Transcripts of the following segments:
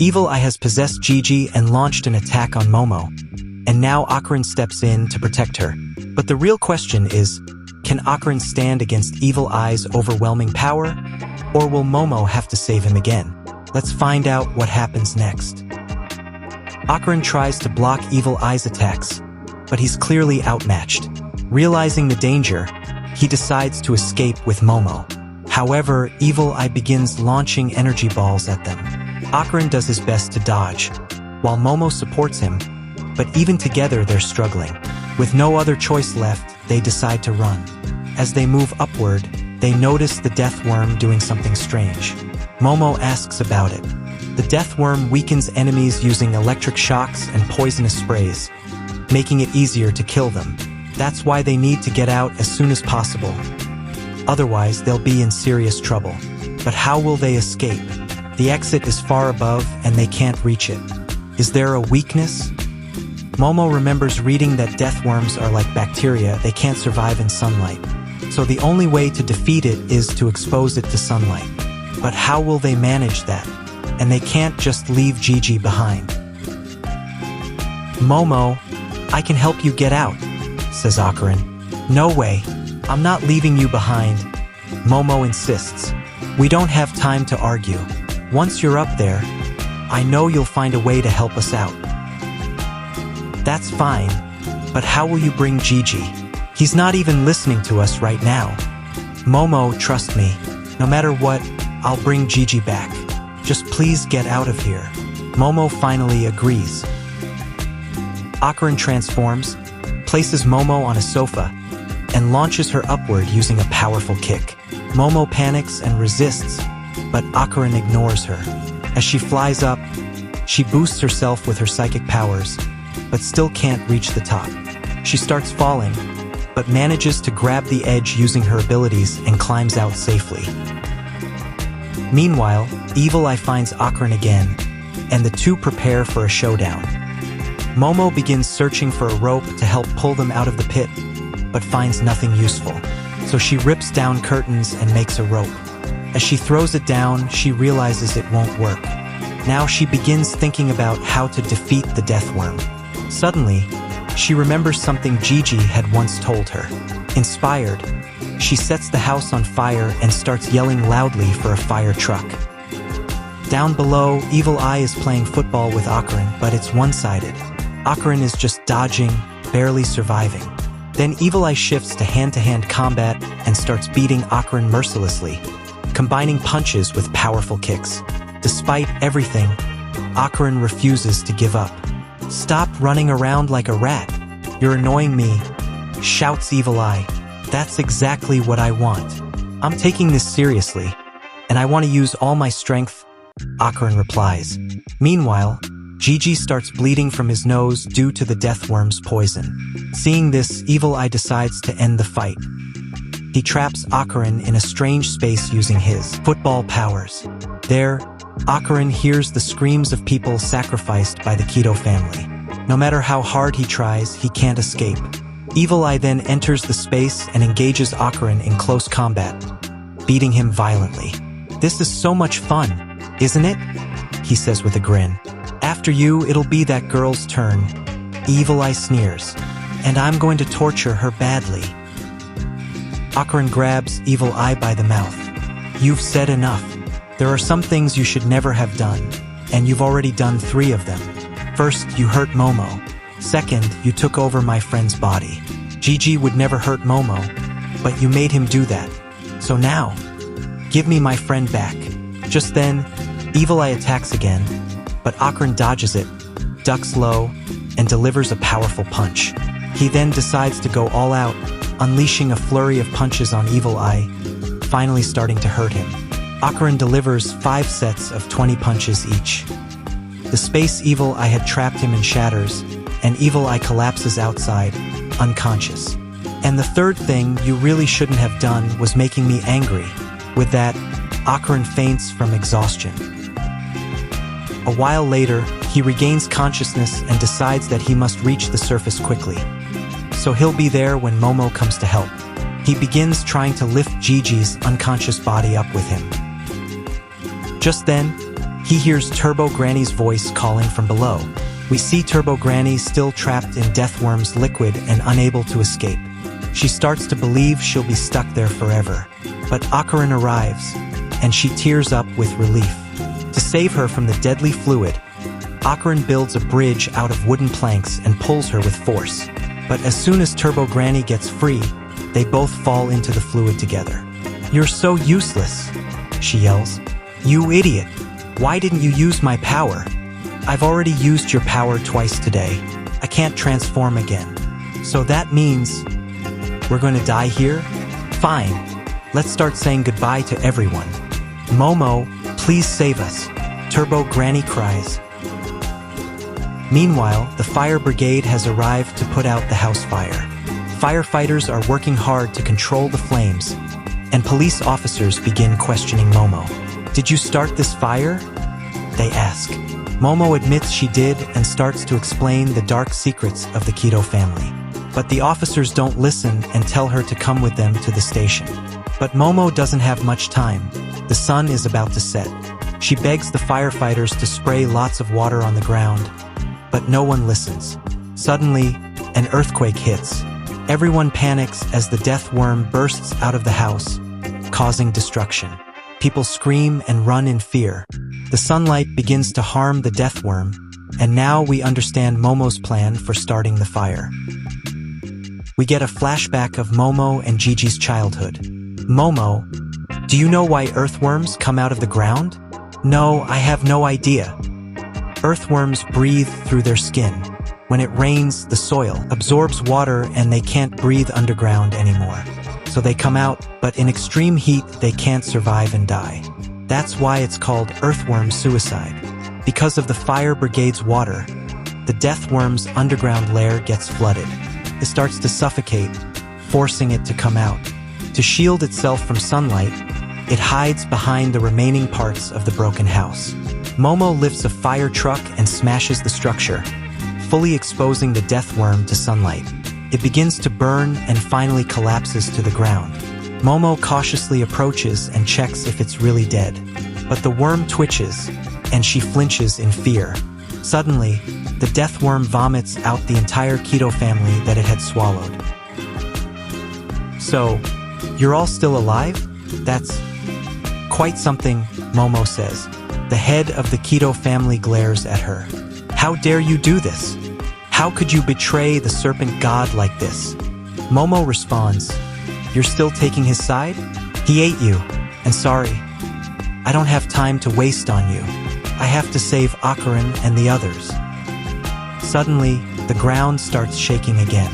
Evil Eye has possessed Gigi and launched an attack on Momo, and now Okarun steps in to protect her. But the real question is, can Okarun stand against Evil Eye's overwhelming power, or will Momo have to save him again? Let's find out what happens next. Okarun tries to block Evil Eye's attacks, but he's clearly outmatched. Realizing the danger, he decides to escape with Momo. However, Evil Eye begins launching energy balls at them. Okarun does his best to dodge, while Momo supports him, but even together they're struggling. With no other choice left, they decide to run. As they move upward, they notice the death worm doing something strange. Momo asks about it. The death worm weakens enemies using electric shocks and poisonous sprays, making it easier to kill them. That's why they need to get out as soon as possible. Otherwise, they'll be in serious trouble. But how will they escape? The exit is far above and they can't reach it. Is there a weakness? Momo remembers reading that death worms are like bacteria, they can't survive in sunlight. So the only way to defeat it is to expose it to sunlight. But how will they manage that? And they can't just leave Gigi behind. Momo, I can help you get out, says Okarun. No way, I'm not leaving you behind. Momo insists. We don't have time to argue. Once you're up there, I know you'll find a way to help us out. That's fine, but how will you bring Gigi? He's not even listening to us right now. Momo, trust me, no matter what, I'll bring Gigi back. Just please get out of here. Momo finally agrees. Okarun transforms, places Momo on a sofa, and launches her upward using a powerful kick. Momo panics and resists, but Okarun ignores her. As she flies up, she boosts herself with her psychic powers, but still can't reach the top. She starts falling, but manages to grab the edge using her abilities and climbs out safely. Meanwhile, Evil Eye finds Okarun again, and the two prepare for a showdown. Momo begins searching for a rope to help pull them out of the pit, but finds nothing useful. So she rips down curtains and makes a rope. As she throws it down, she realizes it won't work. Now she begins thinking about how to defeat the death worm. Suddenly, she remembers something Gigi had once told her. Inspired, she sets the house on fire and starts yelling loudly for a fire truck. Down below, Evil Eye is playing football with Okarun, but it's one-sided. Okarun is just dodging, barely surviving. Then Evil Eye shifts to hand-to-hand combat and starts beating Okarun mercilessly, combining punches with powerful kicks. Despite everything, Okarun refuses to give up. Stop running around like a rat. You're annoying me, shouts Evil Eye. That's exactly what I want. I'm taking this seriously, and I want to use all my strength, Okarun replies. Meanwhile, Gigi starts bleeding from his nose due to the death worm's poison. Seeing this, Evil Eye decides to end the fight. He traps Okarun in a strange space using his football powers. There, Okarun hears the screams of people sacrificed by the Keto family. No matter how hard he tries, he can't escape. Evil Eye then enters the space and engages Okarun in close combat, beating him violently. This is so much fun, isn't it? He says with a grin. After you, it'll be that girl's turn. Evil Eye sneers. And I'm going to torture her badly. Okarun grabs Evil Eye by the mouth. You've said enough. There are some things you should never have done, and you've already done 3 of them. First, you hurt Momo. Second, you took over my friend's body. Gigi would never hurt Momo, but you made him do that. So now, give me my friend back. Just then, Evil Eye attacks again, but Okarun dodges it, ducks low, and delivers a powerful punch. He then decides to go all out, unleashing a flurry of punches on Evil Eye, finally starting to hurt him. Okarun delivers 5 sets of 20 punches each. The space Evil Eye had trapped him in shatters, and Evil Eye collapses outside, unconscious. And the third thing you really shouldn't have done was making me angry. With that, Okarun faints from exhaustion. A while later, he regains consciousness and decides that he must reach the surface quickly. So he'll be there when Momo comes to help. He begins trying to lift Gigi's unconscious body up with him. Just then, he hears Turbo Granny's voice calling from below. We see Turbo Granny still trapped in Deathworm's liquid and unable to escape. She starts to believe she'll be stuck there forever. But Okarun arrives, and she tears up with relief. To save her from the deadly fluid, Okarun builds a bridge out of wooden planks and pulls her with force. But as soon as Turbo Granny gets free, they both fall into the fluid together. "You're so useless," she yells. "You idiot! Why didn't you use my power? I've already used your power twice today. I can't transform again. So that means we're going to die here? Fine. Let's start saying goodbye to everyone. Momo, please save us," Turbo Granny cries. Meanwhile, the fire brigade has arrived to put out the house fire. Firefighters are working hard to control the flames, and police officers begin questioning Momo. "Did you start this fire?" they ask. Momo admits she did and starts to explain the dark secrets of the Kido family. But the officers don't listen and tell her to come with them to the station. But Momo doesn't have much time. The sun is about to set. She begs the firefighters to spray lots of water on the ground, but no one listens. Suddenly, an earthquake hits. Everyone panics as the death worm bursts out of the house, causing destruction. People scream and run in fear. The sunlight begins to harm the death worm, and now we understand Momo's plan for starting the fire. We get a flashback of Momo and Gigi's childhood. "Momo, do you know why earthworms come out of the ground?" "No, I have no idea." Earthworms breathe through their skin. When it rains, the soil absorbs water and they can't breathe underground anymore. So they come out, but in extreme heat, they can't survive and die. That's why it's called earthworm suicide. Because of the fire brigade's water, the death worm's underground lair gets flooded. It starts to suffocate, forcing it to come out. To shield itself from sunlight, it hides behind the remaining parts of the broken house. Momo lifts a fire truck and smashes the structure, fully exposing the death worm to sunlight. It begins to burn and finally collapses to the ground. Momo cautiously approaches and checks if it's really dead. But the worm twitches, and she flinches in fear. Suddenly, the death worm vomits out the entire Kido family that it had swallowed. "So, you're all still alive? That's quite something," Momo says. The head of the Kido family glares at her. "How dare you do this? How could you betray the serpent god like this?" Momo responds, "You're still taking his side? He ate you, and sorry. I don't have time to waste on you. I have to save Okarun and the others." Suddenly, the ground starts shaking again.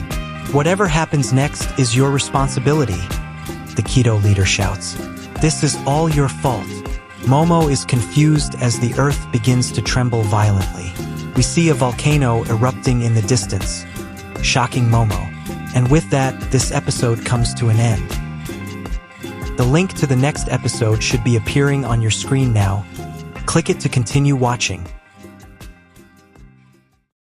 "Whatever happens next is your responsibility," the Kido leader shouts. "This is all your fault." Momo is confused as the earth begins to tremble violently. We see a volcano erupting in the distance, shocking Momo. And with that, this episode comes to an end. The link to the next episode should be appearing on your screen now. Click it to continue watching.